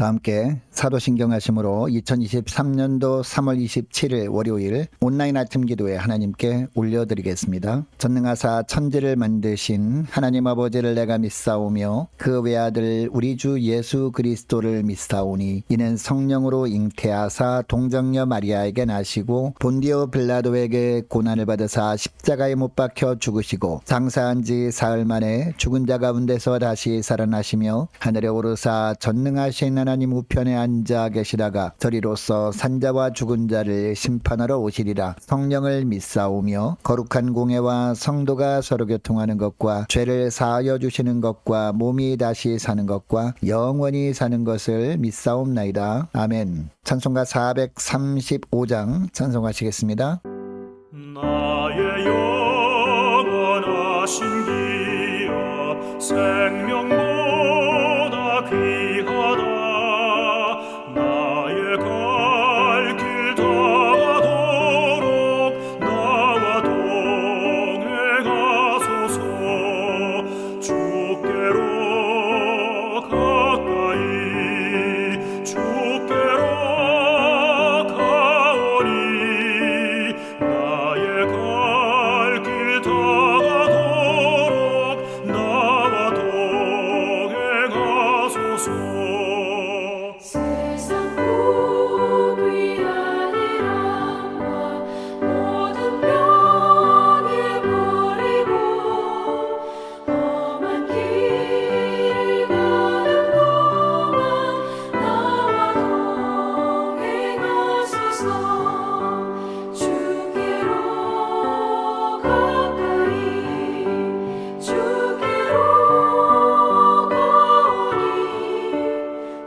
다 함께 사도신경하심으로 2023년도 3월 27일 월요일 온라인 아침 기도에 하나님께 올려드리겠습니다. 전능하사 천지를 만드신 하나님 아버지를 내가 믿사오며 그 외아들 우리 주 예수 그리스도를 믿사오니 이는 성령으로 잉태하사 동정녀 마리아에게 나시고 본디오 빌라도에게 고난을 받으사 십자가에 못 박혀 죽으시고 장사한 지 사흘 만에 죽은 자 가운데서 다시 살아나시며 하늘에 오르사 전능하신 하나님 우편에 앉아 계시다가 저리로서 산자와 죽은 자를 심판하러 오시리라. 성령을 믿사오며 거룩한 공회와 성도가 서로 교통하는 것과 죄를 사하여 주시는 것과 몸이 다시 사는 것과 영원히 사는 것을 믿사옵나이다. 아멘. 찬송가 435장 찬송하시겠습니다. 나의 영원하신 기업 생명보다 귀하다. 나의 갈 길 다가도록 나와 동행하소서. 주께로 가까이 주께로 가오니 나의 갈 길 다가도록 나와 동행하소서. 세상 복 위한 일함과 모든 변해버리고 험한 길을 가는 동안 나와 동행하소서. 주께로 가까이 주께로 가오니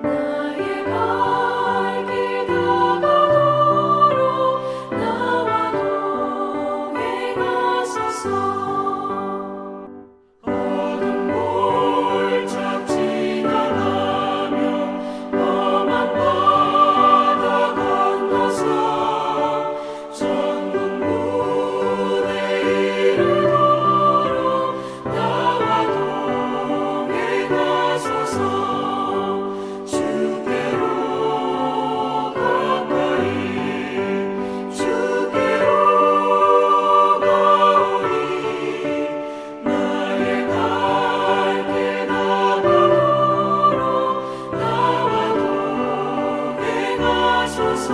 나의 갈 길 다가도록 나와 동행하소서. 어둠 골짝 지나가며 험한 바다 건너서 전국 문에 이르도록 나와 동행하소서. 주께로 가까이 주께로 가오니 나의 갈 길 다가도록 나와 동행하소서.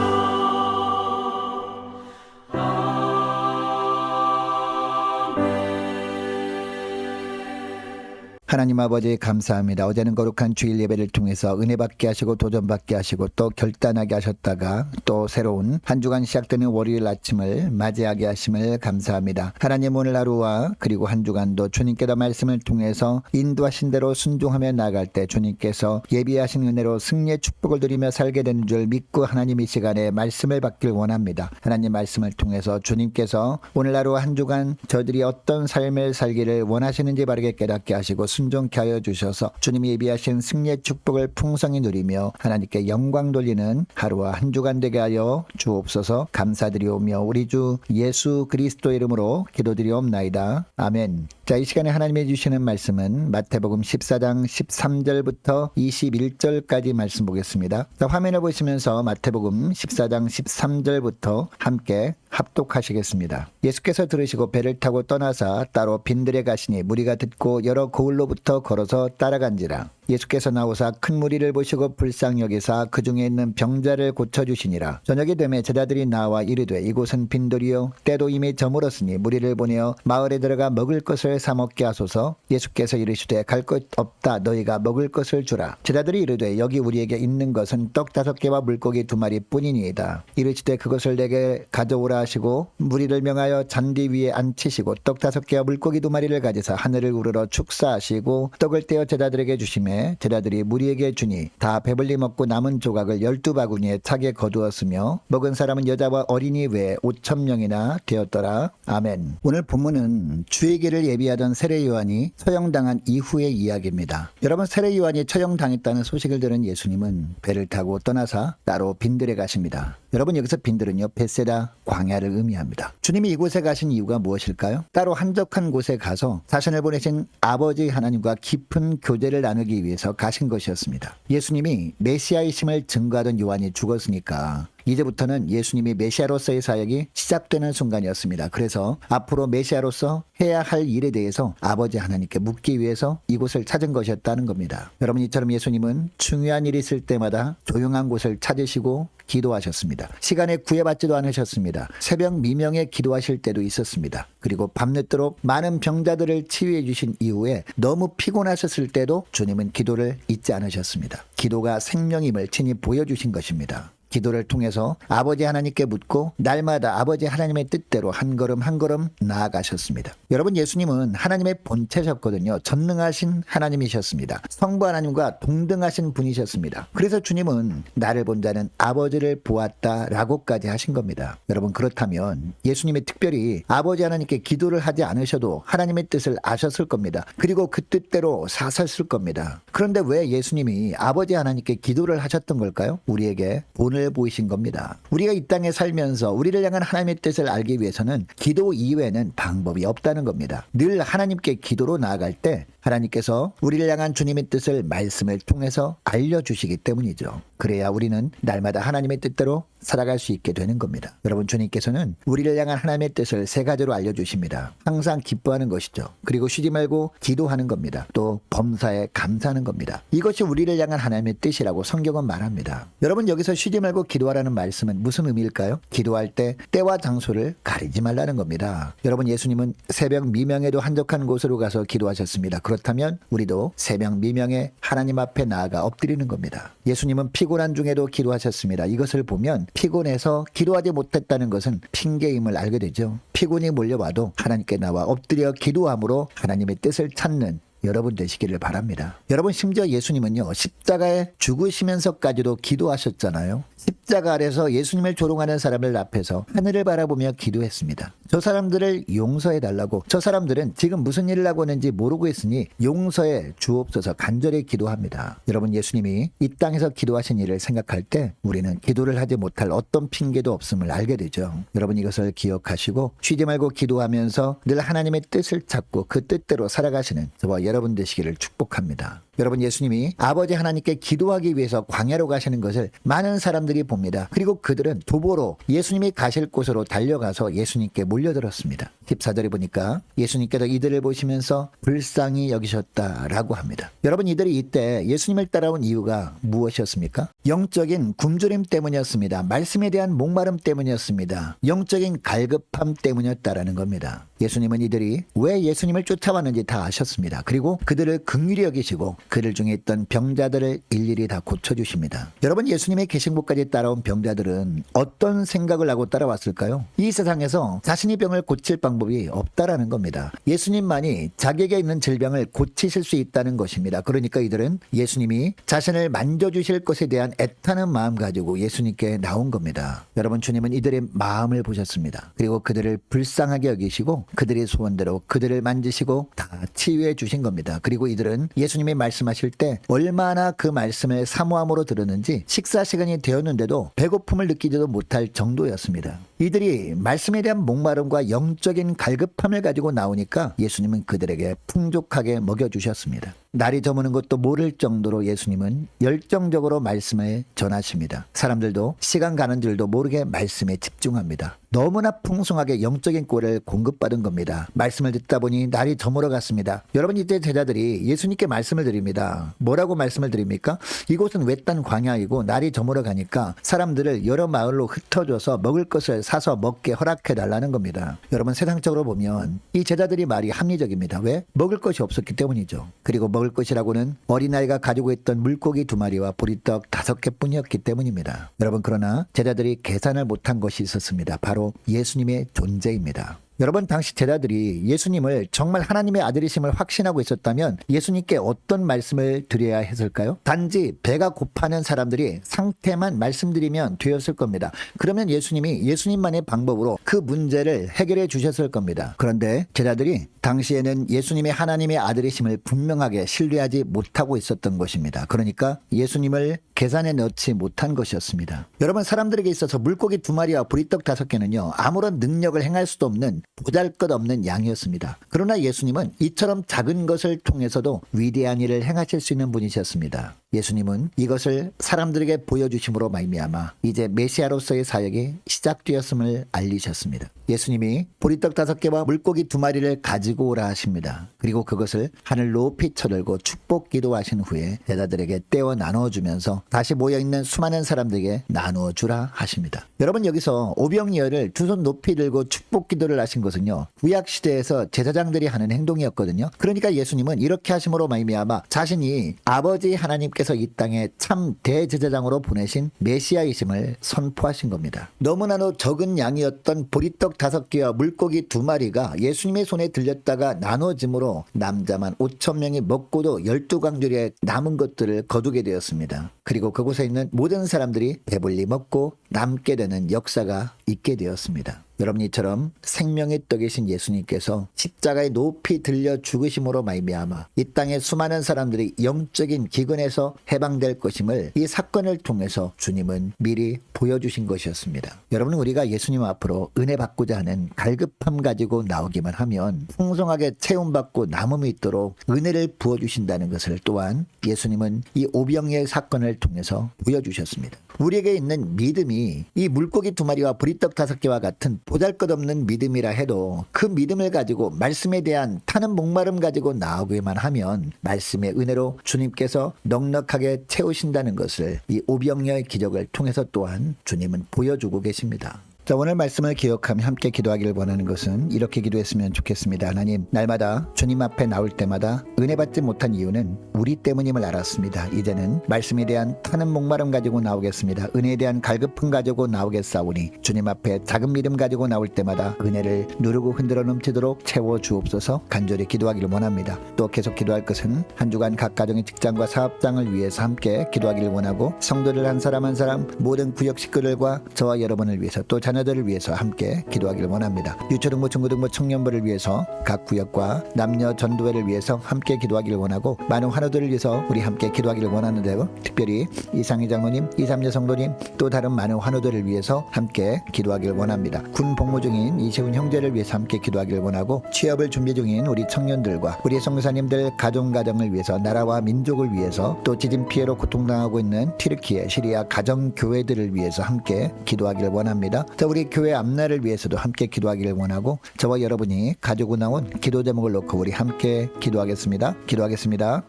하나님 아버지 감사합니다. 어제는 거룩한 주일 예배를 통해서 은혜 받게 하시고 도전 받게 하시고 또 결단하게 하셨다가 또 새로운 한 주간 시작되는 월요일 아침을 맞이하게 하심을 감사합니다. 하나님 오늘 하루와 그리고 한 주간도 주님께서 말씀을 통해서 인도하신 대로 순종하며 나아갈 때 주님께서 예비하신 은혜로 승리의 축복을 누리며 살게 되는 줄 믿고 하나님 이 시간에 말씀을 받길 원합니다. 하나님 말씀을 통해서 주님께서 오늘 하루 한 주간 저들이 어떤 삶을 살기를 원하시는지 바르게 깨닫게 하시고 순종케 하여 주셔서 주님이 예비하신 승리의 축복을 풍성히 누리며 하나님께 영광 돌리는 하루와 한 주간 되게 하여 주옵소서. 감사드리오며 우리 주 예수 그리스도 이름으로 기도드리옵나이다. 아멘. 자, 이 시간에 하나님이 주시는 말씀은 마태복음 14장 13절부터 21절까지 말씀 보겠습니다. 자, 화면을 보시면서 마태복음 14장 13절부터 함께 합독하시겠습니다. 예수께서 들으시고 배를 타고 떠나사 따로 빈들에 가시니 무리가 듣고 여러 고을로부터 걸어서 따라간지라. 예수께서 나오사 큰 무리를 보시고 불쌍히 여기사 그 중에 있는 병자를 고쳐주시니라. 저녁이 되매 제자들이 나와 이르되 이곳은 빈돌이요 때도 이미 저물었으니 무리를 보내어 마을에 들어가 먹을 것을 사 먹게 하소서. 예수께서 이르시되 갈 것 없다. 너희가 먹을 것을 주라. 제자들이 이르되 여기 우리에게 있는 것은 떡 5개와 물고기 2마리 뿐이니이다. 이르시되 그것을 내게 가져오라 하시고 무리를 명하여 잔디 위에 앉히시고 떡 5개와 물고기 2마리를 가지사 하늘을 우러러 축사하시고 떡을 떼어 제자들에게 주시매 제자들이 무리에게 주니 다 배불리 먹고 남은 조각을 12바구니에 차게 거두었으며 먹은 사람은 여자와 어린이 외에 5,000명이나 되었더라. 아멘. 오늘 본문은 주의 길을 예비하던 세례 요한이 처형당한 이후의 이야기입니다. 여러분, 세례 요한이 처형당했다는 소식을 들은 예수님은 배를 타고 떠나사 따로 빈들에 가십니다. 여러분 여기서 빈들은요 벳세다 광야를 의미합니다. 주님이 이곳에 가신 이유가 무엇일까요? 따로 한적한 곳에 가서 자신을 보내신 아버지 하나님과 깊은 교제를 나누기 위해서 가신 것이었습니다. 예수님이 메시아이심을 증거하던 요한이 죽었으니까 이제부터는 예수님이 메시아로서의 사역이 시작되는 순간이었습니다. 그래서 앞으로 메시아로서 해야 할 일에 대해서 아버지 하나님께 묻기 위해서 이곳을 찾은 것이었다는 겁니다. 여러분 이처럼 예수님은 중요한 일이 있을 때마다 조용한 곳을 찾으시고 기도하셨습니다. 시간에 구애받지도 않으셨습니다. 새벽 미명에 기도하실 때도 있었습니다. 그리고 밤늦도록 많은 병자들을 치유해 주신 이후에 너무 피곤하셨을 때도 주님은 기도를 잊지 않으셨습니다. 기도가 생명임을 친히 보여주신 것입니다. 기도를 통해서 아버지 하나님께 묻고 날마다 아버지 하나님의 뜻대로 한 걸음 한 걸음 나아가셨습니다. 여러분 예수님은 하나님의 본체셨거든요. 전능하신 하나님이셨습니다. 성부 하나님과 동등하신 분이셨습니다. 그래서 주님은 나를 본 자는 아버지를 보았다라고까지 하신 겁니다. 여러분 그렇다면 예수님이 특별히 아버지 하나님께 기도를 하지 않으셔도 하나님의 뜻을 아셨을 겁니다. 그리고 그 뜻대로 사셨을 겁니다. 그런데 왜 예수님이 아버지 하나님께 기도를 하셨던 걸까요? 우리에게 본을 보이신 겁니다. 우리가 이 땅에 살면서 우리를 향한 하나님의 뜻을 알기 위해서는 기도 이외에는 방법이 없다는 겁니다. 늘 하나님께 기도로 나아갈 때 하나님께서 우리를 향한 주님의 뜻을 말씀을 통해서 알려주시기 때문이죠. 그래야 우리는 날마다 하나님의 뜻대로 살아갈 수 있게 되는 겁니다. 여러분 주님께서는 우리를 향한 하나님의 뜻을 세 가지로 알려주십니다. 항상 기뻐하는 것이죠. 그리고 쉬지 말고 기도하는 겁니다. 또 범사에 감사하는 겁니다. 이것이 우리를 향한 하나님의 뜻이라고 성경은 말합니다. 여러분 여기서 쉬지 말고 기도하라는 말씀은 무슨 의미일까요? 기도할 때 때와 장소를 가리지 말라는 겁니다. 여러분 예수님은 새벽 미명에도 한적한 곳으로 가서 기도하셨습니다. 그렇다면 우리도 새벽 미명에 하나님 앞에 나아가 엎드리는 겁니다. 예수님은 피곤한 중에도 기도하셨습니다. 이것을 보면 피곤해서 기도하지 못했다는 것은 핑계임을 알게 되죠. 피곤이 몰려와도 하나님께 나와 엎드려 기도함으로 하나님의 뜻을 찾는 여러분 되시기를 바랍니다. 여러분 심지어 예수님은요 십자가에 죽으시면서까지도 기도하셨잖아요. 십자가 아래서 예수님을 조롱하는 사람들 앞에서 하늘을 바라보며 기도했습니다. 저 사람들을 용서해 달라고. 저 사람들은 지금 무슨 일을 하고 있는지 모르고 있으니 용서해 주옵소서 간절히 기도합니다. 여러분 예수님이 이 땅에서 기도하신 일을 생각할 때 우리는 기도를 하지 못할 어떤 핑계도 없음을 알게 되죠. 여러분 이것을 기억하시고 쉬지 말고 기도하면서 늘 하나님의 뜻을 찾고 그 뜻대로 살아가시는 저와 여러분 되시기를 축복합니다. 여러분 예수님이 아버지 하나님께 기도하기 위해서 광야로 가시는 것을 많은 사람들이 봅니다. 그리고 그들은 도보로 예수님이 가실 곳으로 달려가서 예수님께 몰려들었습니다. 14절에 보니까 예수님께서 이들을 보시면서 불쌍히 여기셨다라고 합니다. 여러분 이들이 이때 예수님을 따라온 이유가 무엇이었습니까? 영적인 굶주림 때문이었습니다. 말씀에 대한 목마름 때문이었습니다. 영적인 갈급함 때문이었다라는 겁니다. 예수님은 이들이 왜 예수님을 쫓아왔는지 다 아셨습니다. 그리고 그들을 긍휼히 여기시고 그들 중에 있던 병자들을 일일이 다 고쳐주십니다. 여러분 예수님의 계시록까지 따라온 병자들은 어떤 생각을 하고 따라왔을까요? 이 세상에서 자신이 병을 고칠 방법이 없다라는 겁니다. 예수님만이 자기에게 있는 질병을 고치실 수 있다는 것입니다. 그러니까 이들은 예수님이 자신을 만져주실 것에 대한 애타는 마음 가지고 예수님께 나온 겁니다. 여러분 주님은 이들의 마음을 보셨습니다. 그리고 그들을 불쌍하게 여기시고 그들의 소원대로 그들을 만지시고 다 치유해 주신 겁니다. 그리고 이들은 예수님의 말씀하실 때 얼마나 그 말씀을 사모함으로 들었는지 식사 시간이 되었는데도 배고픔을 느끼지도 못할 정도였습니다. 이들이 말씀에 대한 목마름과 영적인 갈급함을 가지고 나오니까 예수님은 그들에게 풍족하게 먹여주셨습니다. 날이 저무는 것도 모를 정도로 예수님은 열정적으로 말씀을 전하십니다. 사람들도 시간 가는 줄도 모르게 말씀에 집중합니다. 너무나 풍성하게 영적인 꼴을 공급받은 겁니다. 말씀을 듣다 보니 날이 저물어 갔습니다. 여러분 이때 제자들이 예수님께 말씀을 드립니다. 뭐라고 말씀을 드립니까? 이곳은 외딴 광야이고 날이 저물어 가니까 사람들을 여러 마을로 흩어져서 먹을 것을 사서 먹게 허락해 달라는 겁니다. 여러분 세상적으로 보면 이 제자들이 말이 합리적입니다. 왜? 먹을 것이 없었기 때문이죠. 그리고 먹을 것이라고는 어린아이가 가지고 있던 물고기 2마리와 보리떡 5개뿐이었기 때문입니다. 여러분 그러나 제자들이 계산을 못한 것이 있었습니다. 바로 예수님의 존재입니다. 여러분, 당시 제자들이 예수님을 정말 하나님의 아들이심을 확신하고 있었다면 예수님께 어떤 말씀을 드려야 했을까요? 단지 배가 고파하는 사람들이 상태만 말씀드리면 되었을 겁니다. 그러면 예수님이 예수님만의 방법으로 그 문제를 해결해 주셨을 겁니다. 그런데 제자들이 당시에는 예수님의 하나님의 아들이심을 분명하게 신뢰하지 못하고 있었던 것입니다. 그러니까 예수님을 계산에 넣지 못한 것이었습니다. 여러분, 사람들에게 있어서 물고기 2마리와 보리떡 5개는요, 아무런 능력을 행할 수도 없는 보잘것없는 양이었습니다. 그러나 예수님은 이처럼 작은 것을 통해서도 위대한 일을 행하실 수 있는 분이셨습니다. 예수님은 이것을 사람들에게 보여주심으로 말미암아 이제 메시아로서의 사역이 시작되었음을 알리셨습니다. 예수님이 보리떡 5개와 물고기 2마리를 가지고 오라 하십니다. 그리고 그것을 하늘 높이 쳐들고 축복 기도하신 후에 제자들에게 떼어 나눠주면서 다시 모여있는 수많은 사람들에게 나누어 주라 하십니다. 여러분, 여기서 오병이어를 두 손 높이 들고 축복 기도를 하신 것은요, 구약시대에서 제사장들이 하는 행동이었거든요. 그러니까 예수님은 이렇게 하심으로 말미암아 자신이 아버지 하나님께서 이 땅에 참 대제사장으로 보내신 메시아이심을 선포하신 겁니다. 너무나도 적은 양이었던 보리떡 5개와 물고기 2마리가 예수님의 손에 들렸다가 나눠짐으로 남자만 5,000명이 먹고도 12광주리에 남은 것들을 거두게 되었습니다. 그리고 그곳에 있는 모든 사람들이 배불리 먹고 남게 되는 역사가 있게 되었습니다. 여러분, 이처럼 생명의 떡이신 예수님께서 십자가에 높이 들려 죽으심으로 말미암아 이 땅의 수많은 사람들이 영적인 기근에서 해방될 것임을 이 사건을 통해서 주님은 미리 보여주신 것이었습니다. 여러분, 우리가 예수님 앞으로 은혜 받고자 하는 갈급함 가지고 나오기만 하면 풍성하게 체험받고 남음이 있도록 은혜를 부어주신다는 것을 또한 예수님은 이 오병이의 사건을 통해서 보여주셨습니다. 우리에게 있는 믿음이 이 물고기 2마리와 보리떡 5개와 같은 보잘것없는 믿음이라 해도 그 믿음을 가지고 말씀에 대한 타는 목마름 가지고 나오기만 하면 말씀의 은혜로 주님께서 넉넉하게 채우신다는 것을 이 오병이어의 기적을 통해서 또한 주님은 보여주고 계십니다. 자, 오늘 말씀을 기억하며 함께 기도하기를 원하는 것은 이렇게 기도했으면 좋겠습니다. 하나님, 날마다 주님 앞에 나올 때마다 은혜 받지 못한 이유는 우리 때문임을 알았습니다. 이제는 말씀에 대한 타는 목마름 가지고 나오겠습니다. 은혜에 대한 갈급함 가지고 나오겠사오니 주님 앞에 작은 믿음 가지고 나올 때마다 은혜를 누르고 흔들어 넘치도록 채워주옵소서. 간절히 기도하기를 원합니다. 또 계속 기도할 것은 한 주간 각 가정의 직장과 사업장을 위해서 함께 기도하기를 원하고, 성도들 한 사람 한 사람, 모든 구역 식구들과 저와 여러분을 위해서, 또 자녀들을 위해서 함께 기도하기를 원합니다. 유초등부, 중고등부, 청년부를 위해서, 각 구역과 남녀 전도회를 위해서 함께 기도하기를 원하고, 많은 환우들을 위해서 우리 함께 기도하기를 원하는데요, 특별히 이상희 장로님, 이삼여 성도님, 또 다른 많은 환우들을 위해서 함께 기도하기를 원합니다. 군 복무 중인 이시훈 형제를 위해서 함께 기도하기를 원하고, 취업을 준비 중인 우리 청년들과 우리 선교사님들 가정을 위해서, 나라와 민족을 위해서, 또 지진 피해로 고통당하고 있는 튀르키예, 시리아 가정교회들을 위해서 함께 기도하기를 원합니다. 우리 교회 앞날을 위해서도 함께 기도하기를 원하고, 저와 여러분이 가지고 나온 기도 제목을 놓고 우리 함께 기도하겠습니다. 기도하겠습니다.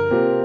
주옵소서.